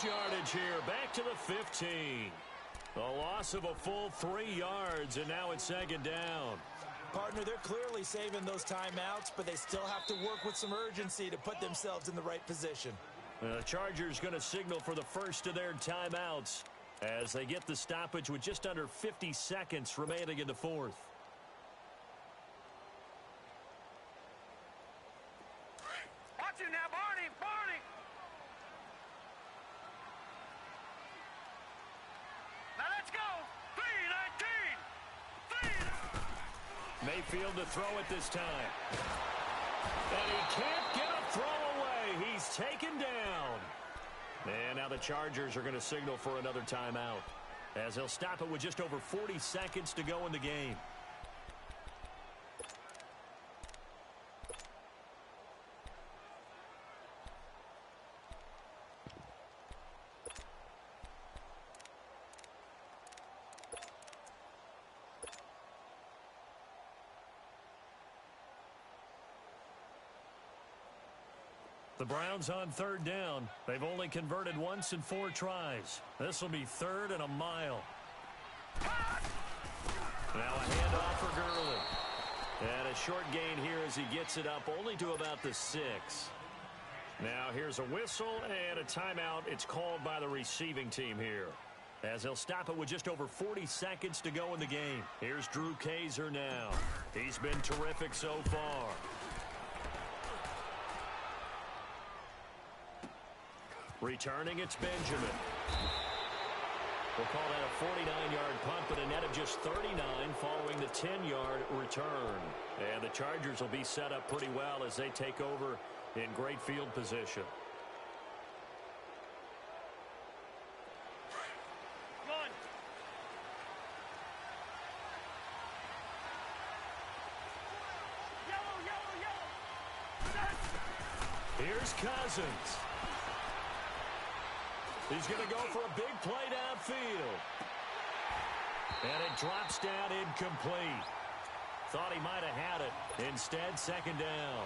A: lose yardage here. Back to the 15. A loss of a full 3 yards, and now it's second down.
B: Partner, they're clearly saving those timeouts, but they still have to work with some urgency to put themselves in the right position.
A: The Chargers going to signal for the first of their timeouts as they get the stoppage with just under 50 seconds remaining in the fourth.
C: Watch it now, Barney! Barney! Now let's go! 3-19!
A: Mayfield to throw it this time. And he can't get a throw away. He's taken down. And now the Chargers are going to signal for another timeout as they'll stop it with just over 40 seconds to go in the game. The Browns on third down. They've only converted once in 4 tries. This will be 3rd and a mile. Now a handoff for Gurley. And a short gain here as he gets it up only to about the 6. Now here's a whistle and a timeout. It's called by the receiving team here, as they'll stop it with just over 40 seconds to go in the game. Here's Drew Kaiser now. He's been terrific so far. Returning, it's Benjamin. We'll call that a 49-yard punt, but a net of just 39 following the 10-yard return. And the Chargers will be set up pretty well as they take over in great field position.
C: Run! Yellow, yellow, yellow!
A: Here's Cousins. He's going to go for a big play downfield. And it drops down incomplete. Thought he might have had it. Instead, second down.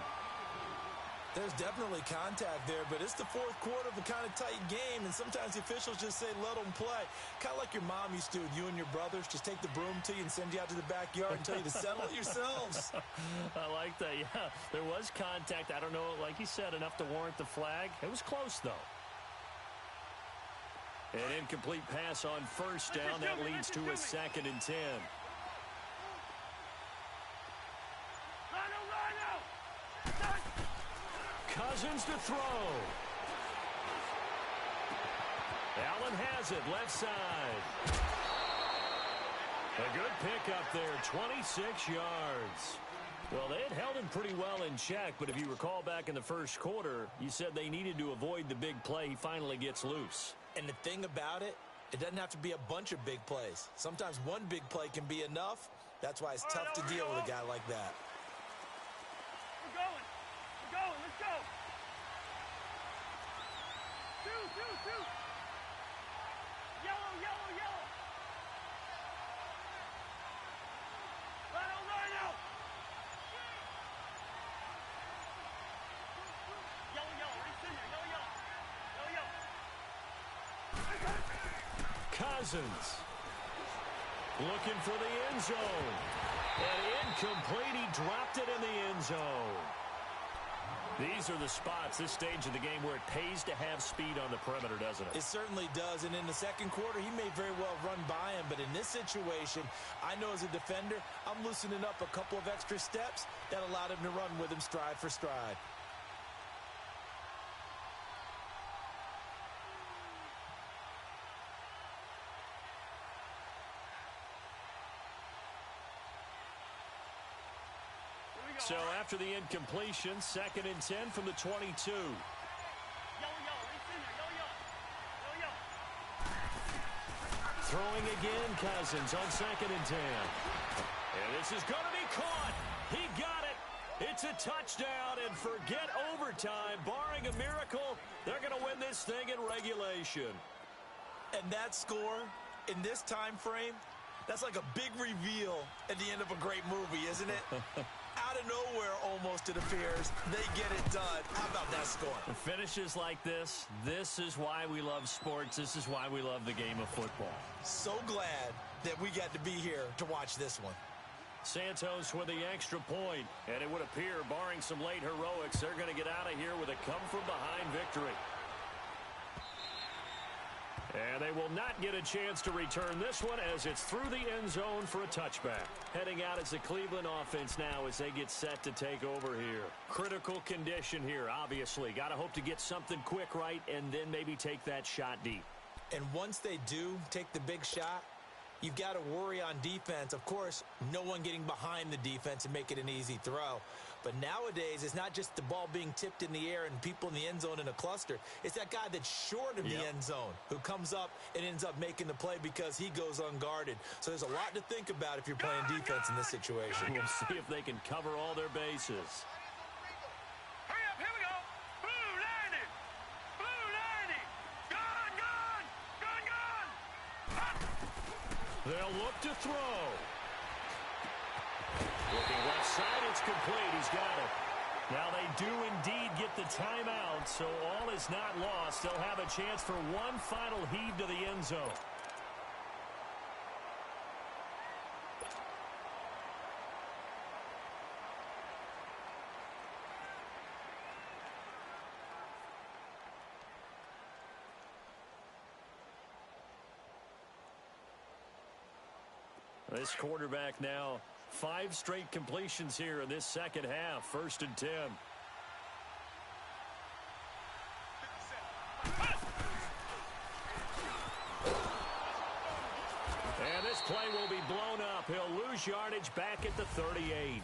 B: There's definitely contact there, but it's the fourth quarter of a kind of tight game, and sometimes the officials just say, let them play. Kind of like your mom used to with you and your brothers. Just take the broom to you and send you out to the backyard and tell you to settle it yourselves.
A: I like that, yeah. There was contact. I don't know, like you said, enough to warrant the flag. It was close, though. An incomplete pass on first down. That leads to a 2nd and 10. Cousins to throw. Allen has it, left side. A good pickup there, 26 yards. Well, they had held him pretty well in check, but if you recall back in the first quarter, you said they needed to avoid the big play. He finally gets loose.
B: And the thing about it, it doesn't have to be a bunch of big plays. Sometimes one big play can be enough. That's why it's tough to deal with a guy like that.
C: We're going. We're going. Let's go. Two. Yellow, yellow, yellow. Rhino. Yellow. Right in there. Yellow.
A: Cousins looking for the end zone. And incomplete. He dropped it in the end zone. These are the spots, this stage of the game, where it pays to have speed on the perimeter, doesn't it?
B: It certainly does. And in the second quarter, he may very well run by him. But in this situation, I know as a defender, I'm loosening up a couple of extra steps that allowed him to run with him stride for stride.
A: So after the incompletion, 2nd and 10 from the 22.
C: Yellow. Right in there. Yellow.
A: Throwing again, Cousins on 2nd and 10. And this is going to be caught. He got it. It's a touchdown, and forget overtime. Barring a miracle, they're going to win this thing in regulation.
B: And that score in this time frame, that's like a big reveal at the end of a great movie, isn't it? Out of nowhere, almost, it appears, they get it done. How about that best score.
A: Finishes like this is why we love sports. This is why we love the game of football.
B: So glad that we got to be here to watch this one.
A: Santos with the extra point, and it would appear, barring some late heroics, they're going to get out of here with a come-from-behind victory. And they will not get a chance to return this one as it's through the end zone for a touchback. Heading out as the Cleveland offense now as they get set to take over here. Critical condition here, obviously. Got to hope to get something quick right and then maybe take that shot deep.
B: And once they do take the big shot, you've got to worry on defense. Of course, no one getting behind the defense and make it an easy throw. But nowadays, it's not just the ball being tipped in the air and people in the end zone in a cluster. It's that guy that's short of the end zone who comes up and ends up making the play because he goes unguarded. So there's a lot to think about if you're playing defense in this situation.
A: We'll see if they can cover all their bases.
C: Hurry up, here we go. Blue 90. Blue 90. Gone, gone, gone, gone. Hot.
A: They'll look to throw. Looking left side, it's complete. He's got it. Now they do indeed get the timeout, so all is not lost. They'll have a chance for one final heave to the end zone. This quarterback now, 5 straight completions here in this second half. 1st and 10. And this play will be blown up. He'll lose yardage back at the 38.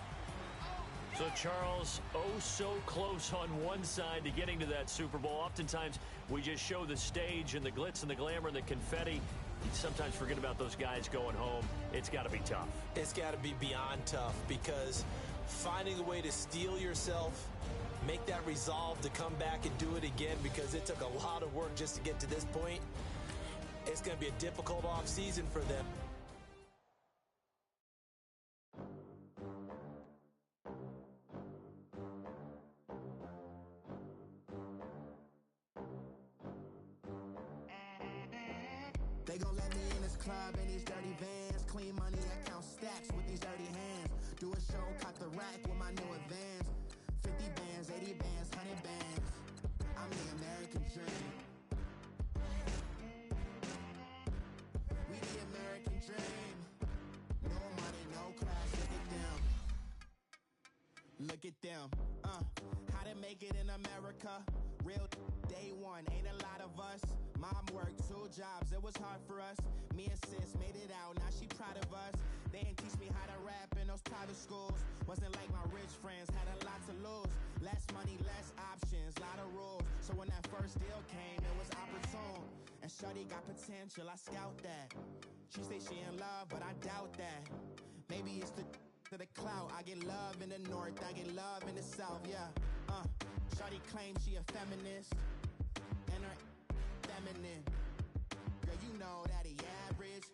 A: So, Charles, oh so close on one side to getting to that Super Bowl. Oftentimes, we just show the stage and the glitz and the glamour and the confetti. You sometimes forget about those guys going home. It's got to be tough.
B: It's got to be beyond tough because finding a way to steel yourself, make that resolve to come back and do it again because it took a lot of work just to get to this point. It's going to be a difficult offseason for them.
D: They gon' let me in this club in these dirty vans. Clean money, I count stacks with these dirty hands. Do a show, cut the rack with my new advance. 50 bands, 80 bands, 100 bands. I'm the American dream. We the American dream. No money, no class, look at them. Look at them, how to make it in America. Real day one, ain't a lot of us. Mom worked 2 jobs, it was hard for us. Me and sis made it out, now she proud of us. They didn't teach me how to rap in those private schools. Wasn't like my rich friends, had a lot to lose. Less money, less options, lot of rules. So when that first deal came, it was opportune. And shorty got potential, I scout that. She say she in love, but I doubt that. Maybe it's the clout. I get love in the north, I get love in the south, yeah. Shorty claims she a feminist, and her feminine. Girl, you know that he average.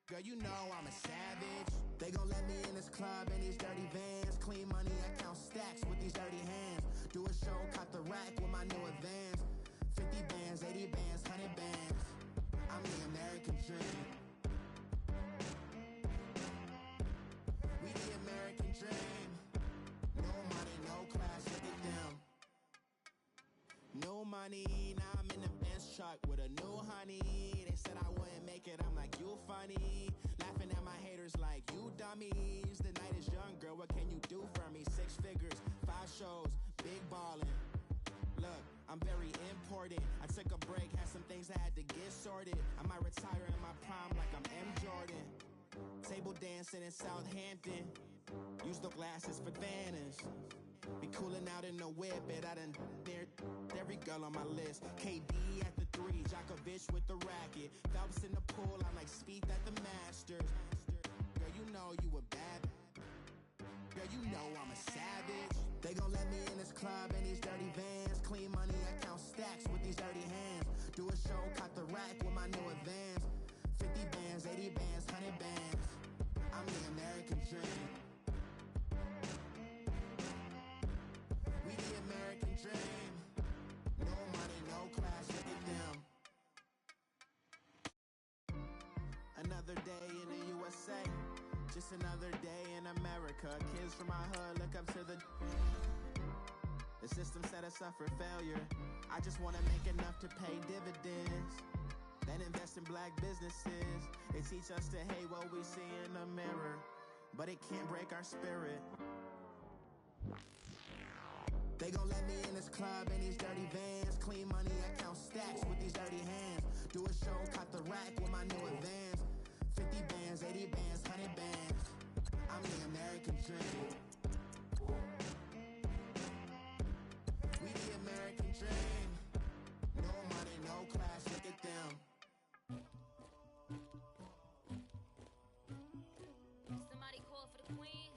D: Girl, you know I'm a savage. They gon' let me in this club in these dirty vans. Clean money, I count stacks with these dirty hands. Do a show, cut the rack with my new advance. 50 bands, 80 bands, 100 bands. I'm the American dream. We the American dream. No money, no class, look at them. No money, now I'm in the Benz truck with a new honey. They said I wouldn't make it, I'm like, you funny. Laughing at my haters like, you dummies. The night is young, girl, what can you do for me? 6 figures, 5 shows, big ballin'. Look, I'm very important. I took a break, had some things I had to get sorted. I might retire in my prime like I'm M. Jordan. Table dancing in Southampton. Use the glasses for Vanish. Be cooling out in the whip, and I done near every girl on my list. KD at the 3, Djokovic with the racket. Phelps in the pool, I'm like Speed at the Masters. Girl, you know you a bad. Girl, you know I'm a savage. They gon' let me in this club in these dirty vans. Clean money, I count stacks with these dirty hands. Do a show, cut the rack with my new advance. 50 bands, 80 bands, 100 bands. I'm the American dream. We the American dream. another day in the USA. Just another day in America. Kids from my hood look up to the system set us up for failure. I just want to make enough to pay dividends, then invest in black businesses. They teach us to hate what we see in the mirror, but it can't break our spirit. They gon' let me in this club in these dirty vans. Clean money, I count stacks with these dirty hands. Do a show, cut the rack with my new advance. 50 bands, 80 bands, 100 bands. I'm the American dream. We the American dream. No money, no class, look at them.
E: Somebody call for the queen.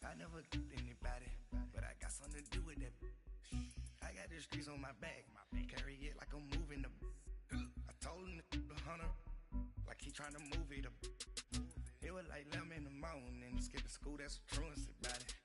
F: I never killed anybody, but I got something to do with that. I got the streets on my back, carry it like I'm moving them. I told him to the hunter, like he trying to move it up. It was like 11 in the morning, skipping school, that's the truancy about it.